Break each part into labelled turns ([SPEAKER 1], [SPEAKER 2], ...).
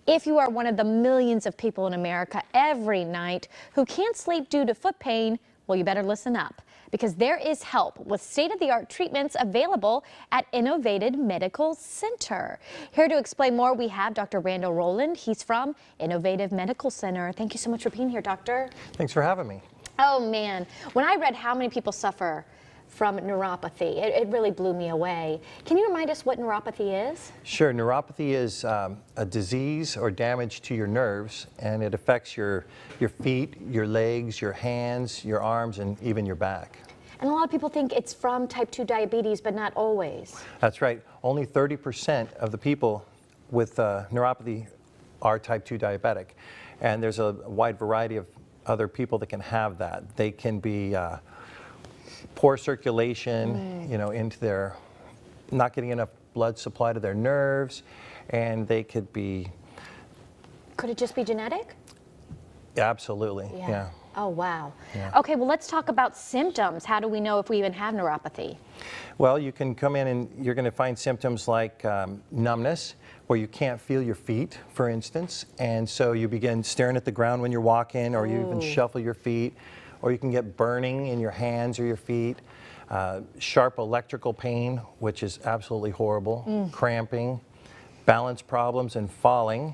[SPEAKER 1] If you are one of the millions of people in America every night who can't sleep due to foot pain, well, you better listen up, because there is help with state-of-the-art treatments available at Innovative Medical Center. Here to explain more, we have Dr. Randall Rowland. He's from Innovative Medical Center. Thank you so much for being here, doctor.
[SPEAKER 2] Thanks for having me.
[SPEAKER 1] Oh, man. When I read how many people suffer from neuropathy, it really blew me away. Can you remind us what neuropathy is?
[SPEAKER 2] Sure. Neuropathy is a disease or damage to your nerves, and it affects your feet, your legs, your hands, your arms, and even your back.
[SPEAKER 1] And a lot of people think it's from type 2 diabetes, but not always.
[SPEAKER 2] That's right. Only 30% of the people with neuropathy are type 2 diabetic. And there's a wide variety of other people that can have that. They can be poor circulation, into their, not getting enough blood supply to their nerves, and they could be...
[SPEAKER 1] Could it just be genetic?
[SPEAKER 2] Absolutely, yeah.
[SPEAKER 1] Oh, wow.
[SPEAKER 2] Yeah.
[SPEAKER 1] Okay, well, let's talk about symptoms. How do we know if we even have neuropathy?
[SPEAKER 2] Well, you can come in and you're going to find symptoms like numbness, where you can't feel your feet, for instance, and so you begin staring at the ground when you're walking, or you even shuffle your feet, or you can get burning in your hands or your feet, sharp electrical pain, which is absolutely horrible, cramping, balance problems, and falling.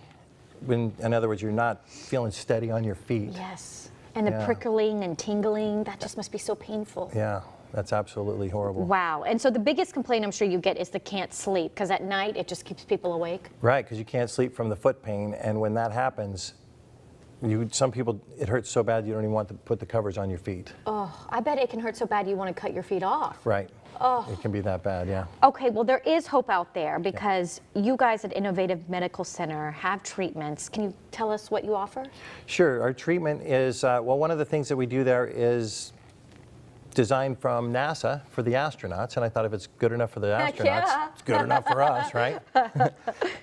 [SPEAKER 2] In other words, you're not feeling steady on your feet.
[SPEAKER 1] Yes, and the prickling and tingling, that just must be so painful.
[SPEAKER 2] Yeah, that's absolutely horrible.
[SPEAKER 1] Wow, and so the biggest complaint I'm sure you get is the can't sleep, because at night it just keeps people awake.
[SPEAKER 2] Right, because you can't sleep from the foot pain, and when that happens, some people, it hurts so bad you don't even want to put the covers on your feet.
[SPEAKER 1] Oh, I bet it can hurt so bad you want to cut your feet off.
[SPEAKER 2] Right.
[SPEAKER 1] Oh.
[SPEAKER 2] It can be that bad, yeah.
[SPEAKER 1] Okay, well, there is hope out there, because you guys at Innovative Medical Center have treatments. Can you tell us what you offer?
[SPEAKER 2] Sure. Our treatment is, well, one of the things that we do there is designed from NASA for the astronauts, and I thought if it's good enough for the astronauts, it's good enough for us, right?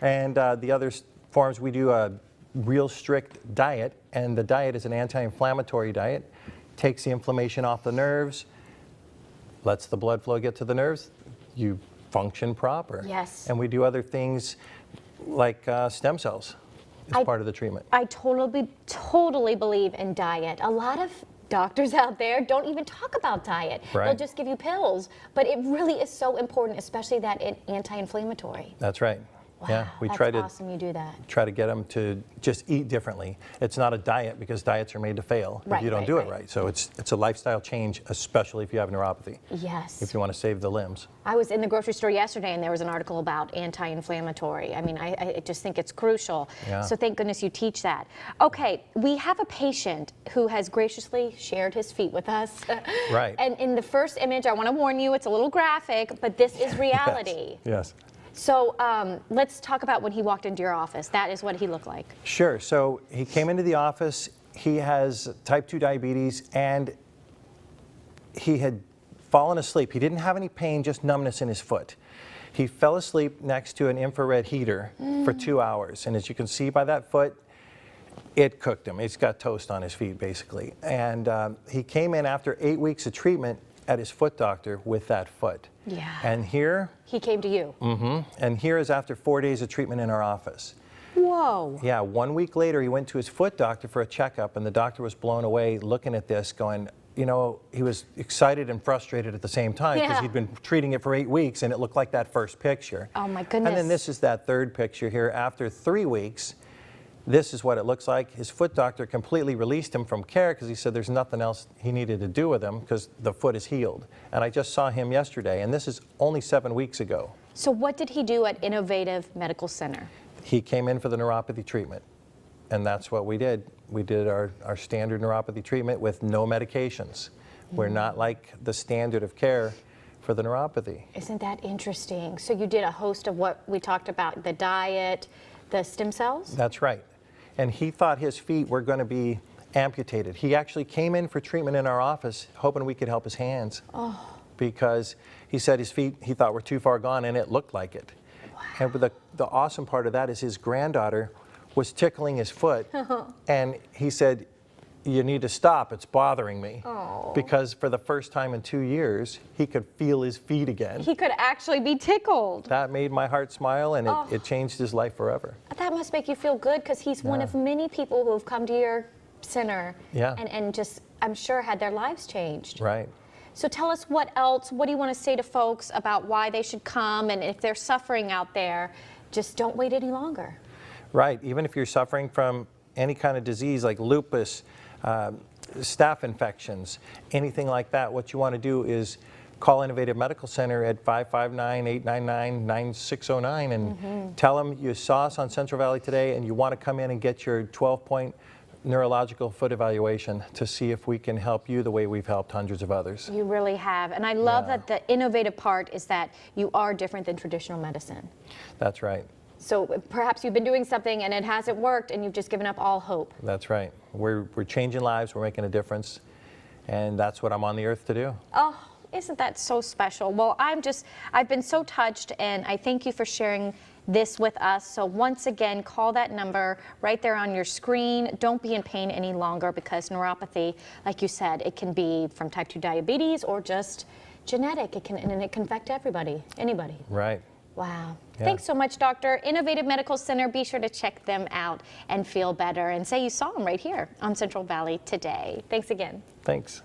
[SPEAKER 2] And the other forms, we do a real strict diet, and the diet is an anti-inflammatory diet, takes the inflammation off the nerves, lets the blood flow get to the nerves, you function proper.
[SPEAKER 1] Yes.
[SPEAKER 2] And we do other things like stem cells as part of the treatment.
[SPEAKER 1] I totally believe in diet. A lot of doctors out there don't even talk about diet.
[SPEAKER 2] Right.
[SPEAKER 1] They'll just give you pills, but it really is so important, especially that anti-inflammatory.
[SPEAKER 2] That's right.
[SPEAKER 1] Wow,
[SPEAKER 2] yeah, we
[SPEAKER 1] that's
[SPEAKER 2] try to
[SPEAKER 1] awesome you do that.
[SPEAKER 2] Try to get them to just eat differently. It's not a diet, because diets are made to fail if you don't do it right. So it's a lifestyle change, especially if you have neuropathy.
[SPEAKER 1] Yes.
[SPEAKER 2] If you want to save the limbs.
[SPEAKER 1] I was in the grocery store yesterday and there was an article about anti-inflammatory. I mean, I just think it's crucial.
[SPEAKER 2] Yeah.
[SPEAKER 1] So thank goodness you teach that. Okay, we have a patient who has graciously shared his feet with us.
[SPEAKER 2] Right.
[SPEAKER 1] And in the first image, I want to warn you, it's a little graphic, but this is reality.
[SPEAKER 2] Yes.
[SPEAKER 1] So let's talk about when he walked into your office. That is what he looked like.
[SPEAKER 2] Sure. So he came into the office. He has type 2 diabetes, and he had fallen asleep. He didn't have any pain, just numbness in his foot. He fell asleep next to an infrared heater for 2 hours. And as you can see by that foot, it cooked him. He's got toast on his feet, basically. And he came in after 8 weeks of treatment at his foot doctor with that foot.
[SPEAKER 1] Yeah.
[SPEAKER 2] And here...
[SPEAKER 1] He came to you.
[SPEAKER 2] And here is after 4 days of treatment in our office.
[SPEAKER 1] Whoa.
[SPEAKER 2] Yeah, 1 week later, he went to his foot doctor for a checkup, and the doctor was blown away looking at this, going, you know, he was excited and frustrated at the same time, because he'd been treating it for 8 weeks, and it looked like that first picture.
[SPEAKER 1] Oh, my goodness.
[SPEAKER 2] And then this is that third picture here. After 3 weeks, this is what it looks like. His foot doctor completely released him from care, because he said there's nothing else he needed to do with him, because the foot is healed. And I just saw him yesterday, and this is only 7 weeks ago.
[SPEAKER 1] So what did he do at Innovative Medical Center?
[SPEAKER 2] He came in for the neuropathy treatment, and that's what we did. We did our standard neuropathy treatment with no medications. We're not like the standard of care for the neuropathy.
[SPEAKER 1] Isn't that interesting? So you did a host of what we talked about, the diet, the stem cells?
[SPEAKER 2] That's right. And he thought his feet were going to be amputated. He actually came in for treatment in our office hoping we could help his hands. Oh. Because he said his feet, he thought, were too far gone, and it looked like it. Wow. And the awesome part of that is his granddaughter was tickling his foot, and he said, you need to stop, it's bothering me. Oh. Because for the first time in 2 years, he could feel his feet again.
[SPEAKER 1] He could actually be tickled.
[SPEAKER 2] That made my heart smile, and it changed his life forever.
[SPEAKER 1] That that must make you feel good, because he's one of many people who have come to your center and just, I'm sure, had their lives changed.
[SPEAKER 2] Right.
[SPEAKER 1] So tell us what else, what do you want to say to folks about why they should come, and if they're suffering out there, just don't wait any longer.
[SPEAKER 2] Right. Even if you're suffering from any kind of disease like lupus, staph infections, anything like that, what you want to do is call Innovative Medical Center at 559-899-9609 and tell them you saw us on Central Valley today and you want to come in and get your 12-point neurological foot evaluation to see if we can help you the way we've helped hundreds of others.
[SPEAKER 1] You really have. And I love that the innovative part is that you are different than traditional medicine.
[SPEAKER 2] That's right.
[SPEAKER 1] So perhaps you've been doing something and it hasn't worked and you've just given up all hope.
[SPEAKER 2] That's right. We're changing lives, we're making a difference, and that's what I'm on the earth to do.
[SPEAKER 1] Oh, isn't that so special? Well, I've been so touched, and I thank you for sharing this with us. So once again, call that number right there on your screen. Don't be in pain any longer, because neuropathy, like you said, it can be from type 2 diabetes or just genetic. It can affect everybody, anybody.
[SPEAKER 2] Right.
[SPEAKER 1] Wow. Yeah. Thanks so much, Doctor. Innovative Medical Center. Be sure to check them out and feel better, and say you saw them right here on Central Valley today. Thanks again.
[SPEAKER 2] Thanks.